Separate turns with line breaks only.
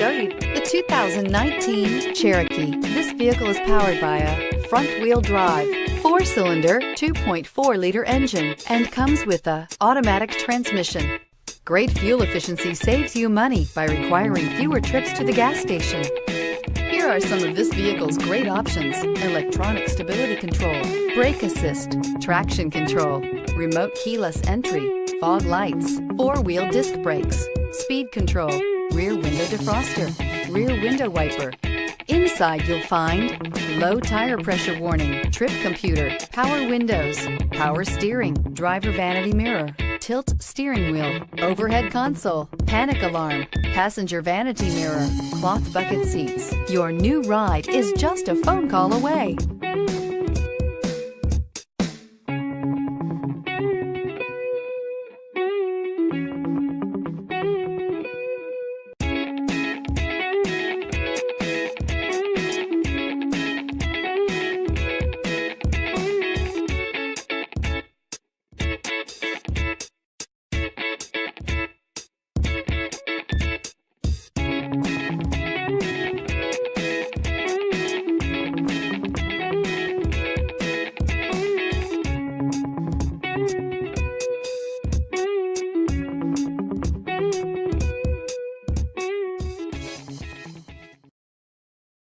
show you the 2019 Cherokee. This vehicle is powered by a front-wheel drive, 4-cylinder, 2.4-liter engine, and comes with a automatic transmission. Great fuel efficiency saves you money by requiring fewer trips to the gas station. Here are some of this vehicle's great options: electronic stability control, brake assist, traction control, remote keyless entry, fog lights, 4-wheel disc brakes, speed control, rear window defroster, rear window wiper. Inside you'll find low tire pressure warning, trip computer, power windows, power steering, driver vanity mirror, tilt steering wheel, overhead console, panic alarm, passenger vanity mirror, cloth bucket seats. Your new ride is just a phone call away.